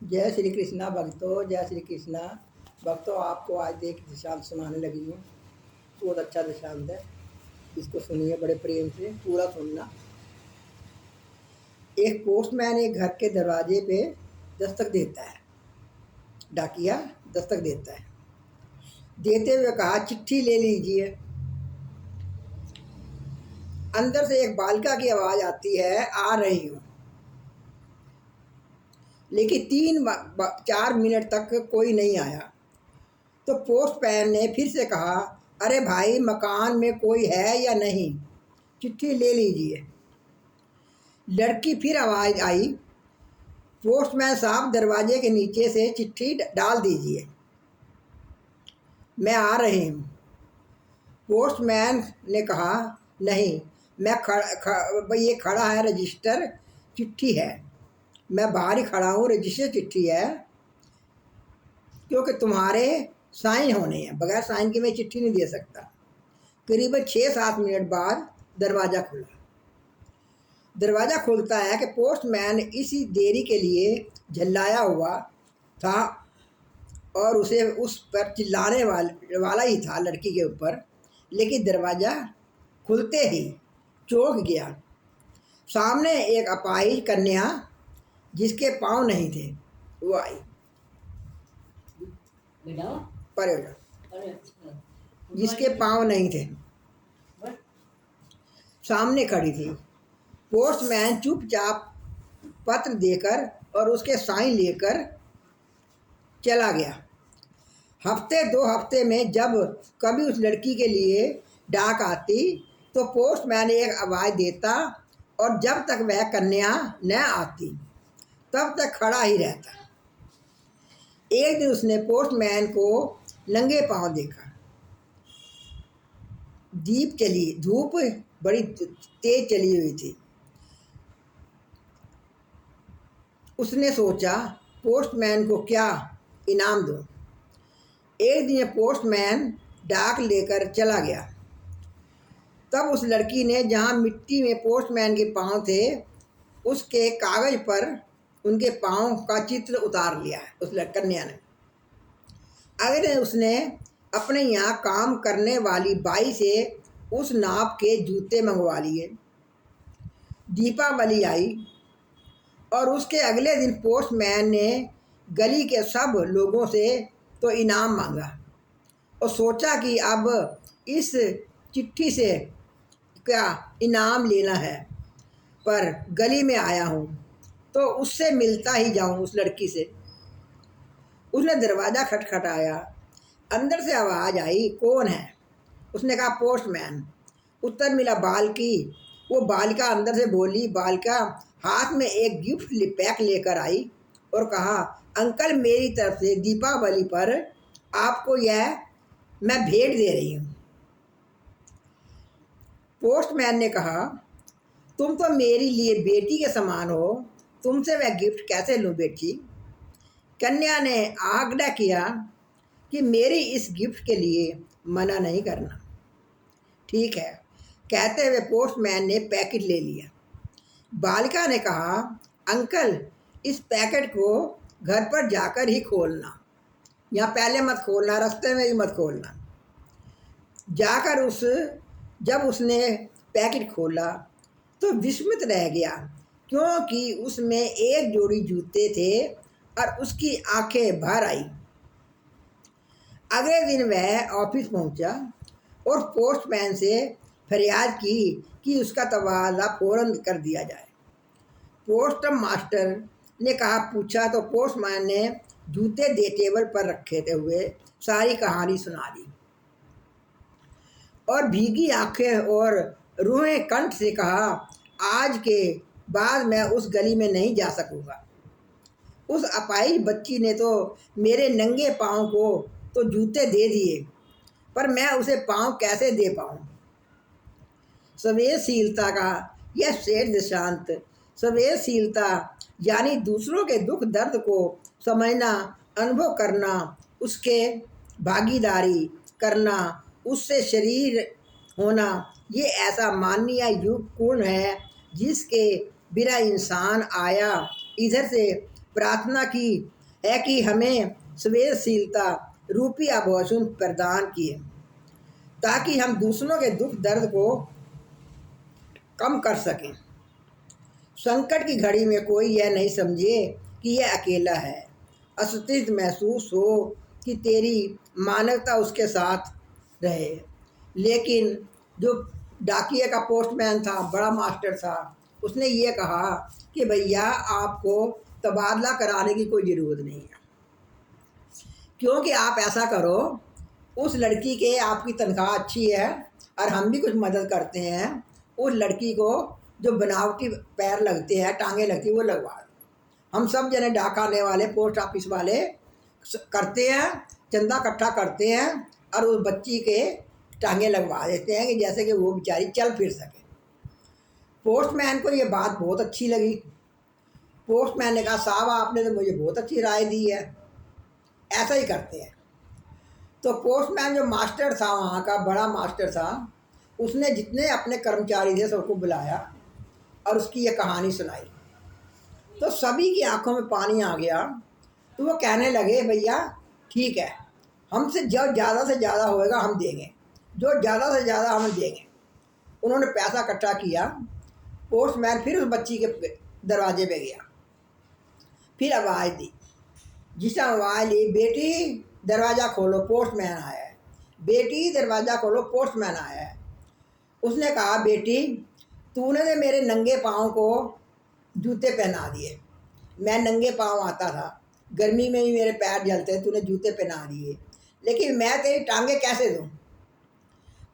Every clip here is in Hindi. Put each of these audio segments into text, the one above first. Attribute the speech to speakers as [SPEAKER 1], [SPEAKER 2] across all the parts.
[SPEAKER 1] जय श्री कृष्णा भक्तों, जय श्री कृष्णा भक्तों। आपको आज एक दृष्टांत सुनाने लगी हूँ। बहुत अच्छा दृष्टांत है, इसको सुनिए बड़े प्रेम से, पूरा सुनना। एक पोस्टमैन एक घर के दरवाजे पे दस्तक देता है। डाकिया दस्तक देता है। देते हुए कहा, चिट्ठी ले लीजिए। अंदर से एक बालिका की आवाज़ आती है, आ रही हूँ। लेकिन 3-4 मिनट तक कोई नहीं आया। तो पोस्टमैन ने फिर से कहा, अरे भाई, मकान में कोई है या नहीं, चिट्ठी ले लीजिए। लड़की फिर आवाज़ आई, पोस्टमैन साहब, दरवाजे के नीचे से चिट्ठी डाल दीजिए, मैं आ रही हूँ। पोस्टमैन ने कहा, नहीं, ये खड़ा है रजिस्टर चिट्ठी है, मैं बाहर ही खड़ा हूँ, रजिस्टर चिट्ठी है, क्योंकि तुम्हारे साइन होने हैं, बगैर साइन के मैं चिट्ठी नहीं दे सकता। करीबन 6-7 मिनट बाद दरवाज़ा खुला। दरवाज़ा खुलता है कि पोस्टमैन इसी देरी के लिए झल्लाया हुआ था और उसे उस पर चिल्लाने वाला ही था, लड़की के ऊपर। लेकिन दरवाज़ा खुलते ही चौंक गया। सामने एक अपाहिज कन्या, जिसके पाँव नहीं थे, वो आई। पर जिसके पाँव नहीं थे, सामने खड़ी थी। पोस्टमैन चुपचाप पत्र देकर और उसके साइन लेकर चला गया। हफ्ते 2 हफ्ते में जब कभी उस लड़की के लिए डाक आती तो पोस्टमैन एक आवाज़ देता और जब तक वह कन्या न आती तब तक खड़ा ही रहता। एक दिन उसने पोस्टमैन को नंगे पांव देखा। धूप बड़ी तेज चली हुई थी। उसने सोचा, पोस्टमैन को क्या इनाम दूं। एक दिन पोस्टमैन डाक लेकर चला गया। तब उस लड़की ने जहां मिट्टी में पोस्टमैन के पांव थे, उसके कागज पर उनके पांव का चित्र उतार लिया है उस कन्या ने। अगले उसने अपने यहाँ काम करने वाली बाई से उस नाप के जूते मंगवा लिए। दीपावली आई और उसके अगले दिन पोस्टमैन ने गली के सब लोगों से तो इनाम मांगा और सोचा कि अब इस चिट्ठी से क्या इनाम लेना है, पर गली में आया हूँ तो उससे मिलता ही जाऊँ, उस लड़की से। उसने दरवाज़ा खटखटाया। अंदर से आवाज़ आई, कौन है? उसने कहा, पोस्टमैन। उत्तर मिला, बालिकी। वो बालिका अंदर से बोली। बालिका हाथ में एक गिफ्ट पैक लेकर आई और कहा, अंकल, मेरी तरफ से दीपावली पर आपको यह मैं भेंट दे रही हूँ। पोस्टमैन ने कहा, तुम तो मेरे लिए बेटी के समान हो, तुमसे मैं गिफ्ट कैसे लूँ बेटी? कन्या ने आग्रह किया कि मेरी इस गिफ्ट के लिए मना नहीं करना। ठीक है, कहते हुए पोस्टमैन ने पैकेट ले लिया। बालिका ने कहा, अंकल, इस पैकेट को घर पर जाकर ही खोलना, यहाँ पहले मत खोलना, रास्ते में ही मत खोलना। जाकर जब उसने पैकेट खोला तो विस्मित रह गया, क्योंकि उसमें एक जोड़ी जूते थे और उसकी आंखें भर आई। अगले दिन वह ऑफिस पहुंचा और पोस्टमैन से फरियाद की कि उसका तबादला फौरन कर दिया जाए। पोस्ट मास्टर ने पूछा तो पोस्टमैन ने जूते दे टेबल पर रखे हुए सारी कहानी सुना दी और भीगी आंखें और रूहे कंठ से कहा, आज के बाद मैं उस गली में नहीं जा सकूंगा। उस अपाहिज बच्ची ने तो मेरे नंगे पाँव को तो जूते दे दिए, पर मैं उसे पाँव कैसे दे पाऊँ? संवेदनशीलता का यह श्रेष्ठ दृष्टांत। संवेदनशीलता यानी दूसरों के दुख दर्द को समझना, अनुभव करना, उसके भागीदारी करना, उससे शरीर होना, ये ऐसा माननीय युग गुण है जिसके बिना इंसान आया इधर से प्रार्थना की है कि हमें संवेदनशीलता रूपी आभूषण प्रदान किए, ताकि हम दूसरों के दुख दर्द को कम कर सकें। संकट की घड़ी में कोई यह नहीं समझे कि यह अकेला है। असुरक्षित महसूस हो कि तेरी मानवता उसके साथ रहे। लेकिन जो डाकिया का पोस्टमैन था, बड़ा मास्टर था, उसने ये कहा कि भैया आपको तबादला कराने की कोई ज़रूरत नहीं है, क्योंकि आप ऐसा करो, उस लड़की के आपकी तनख्वाह अच्छी है और हम भी कुछ मदद करते हैं, उस लड़की को जो बनावटी पैर लगते हैं, टांगे लगती है, वो लगवा दो। हम सब जने डाकाने वाले, पोस्ट ऑफिस वाले करते हैं, चंदा इकट्ठा करते हैं और उस बच्ची के टांगे लगवा देते हैं कि जैसे कि वो बेचारी चल फिर सके। पोस्टमैन को ये बात बहुत अच्छी लगी। पोस्टमैन ने कहा साहब आपने तो मुझे बहुत अच्छी राय दी है, ऐसा ही करते हैं। तो पोस्टमैन जो मास्टर था, वहाँ का बड़ा मास्टर था, उसने जितने अपने कर्मचारी थे सबको बुलाया और उसकी ये कहानी सुनाई। तो सभी की आंखों में पानी आ गया। तो वो कहने लगे भैया ठीक है, हमसे जो ज़्यादा से ज़्यादा होएगा हम देंगे, जो ज़्यादा से ज़्यादा हम देंगे। उन्होंने पैसा इकट्ठा किया। पोस्टमैन फिर उस बच्ची के दरवाजे पे गया, फिर आवाज़ दी। जिस आवाज़ ली, बेटी दरवाज़ा खोलो, पोस्टमैन आया है। बेटी दरवाज़ा खोलो, पोस्टमैन आया है। उसने कहा बेटी तूने तो मेरे नंगे पाँव को जूते पहना दिए। मैं नंगे पाँव आता था, गर्मी में भी मेरे पैर जलते, तूने जूते पहना दिए, लेकिन मैं तेरी टांगे कैसे दूँ?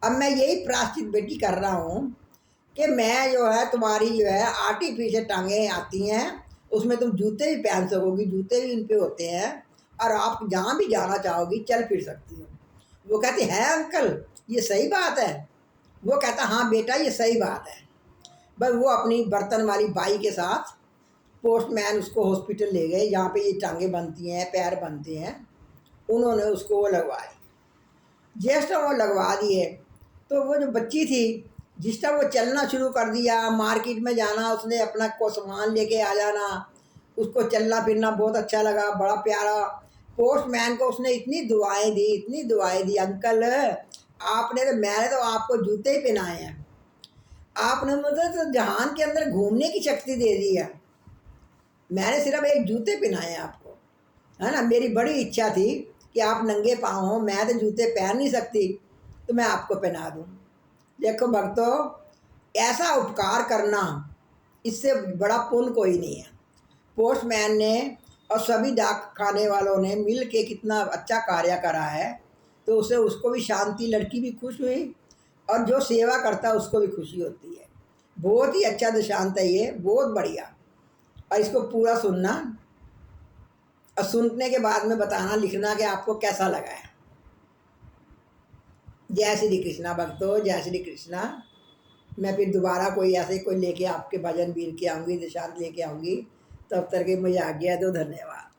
[SPEAKER 1] अब मैं यही प्रायश्चित बेटी कर रहा हूँ कि मैं जो है तुम्हारी जो है आर्टिफिशियल टांगे आती हैं, उसमें तुम जूते भी पहन सकोगी, जूते भी इन पे होते हैं और आप जहाँ भी जाना चाहोगी चल फिर सकती हो। वो कहती है अंकल ये सही बात है? वो कहता हाँ बेटा ये सही बात है। बस वो अपनी बर्तन वाली बाई के साथ पोस्टमैन उसको हॉस्पिटल ले गए, जहाँ पे ये टांगे बनती हैं, पैर बनते हैं। उन्होंने उसको वो लगवाए। जिस टाइम वो लगवा दिए तो वो जो बच्ची थी, जिस टाइम वो चलना शुरू कर दिया, मार्केट में जाना, उसने अपना को सामान लेके आ जाना, उसको चलना फिरना बहुत अच्छा लगा, बड़ा प्यारा। पोस्टमैन को उसने इतनी दुआएं दी, इतनी दुआएं दी, अंकल आपने तो, मैंने तो आपको जूते ही पहनाए हैं, आपने मुझे तो जहान के अंदर घूमने की शक्ति दे दी है, मैंने सिर्फ एक जूते पहनाए हैं आपको, है ना। मेरी बड़ी इच्छा थी कि आप नंगे पाँव हो, मैं तो जूते पहन नहीं सकती, तो मैं आपको पहना दूँ। देखो भक्तों, ऐसा उपकार करना इससे बड़ा पुण्य कोई नहीं है। पोस्टमैन ने और सभी डाक खाने वालों ने मिल के कितना अच्छा कार्य करा है, तो उसे उसको भी शांति, लड़की भी खुश हुई और जो सेवा करता है उसको भी खुशी होती है। बहुत ही अच्छा दृष्टांत है ये, बहुत बढ़िया। और इसको पूरा सुनना और सुनने के बाद में बताना, लिखना कि आपको कैसा लगा है। जय श्री कृष्णा भक्तों, जय श्री कृष्णा। मैं फिर दोबारा कोई ऐसे कोई लेके आपके भजन वीर के आऊँगी, दृष्टांत लेके आऊँगी। तब तक के मुझे आज्ञा दो। धन्यवाद।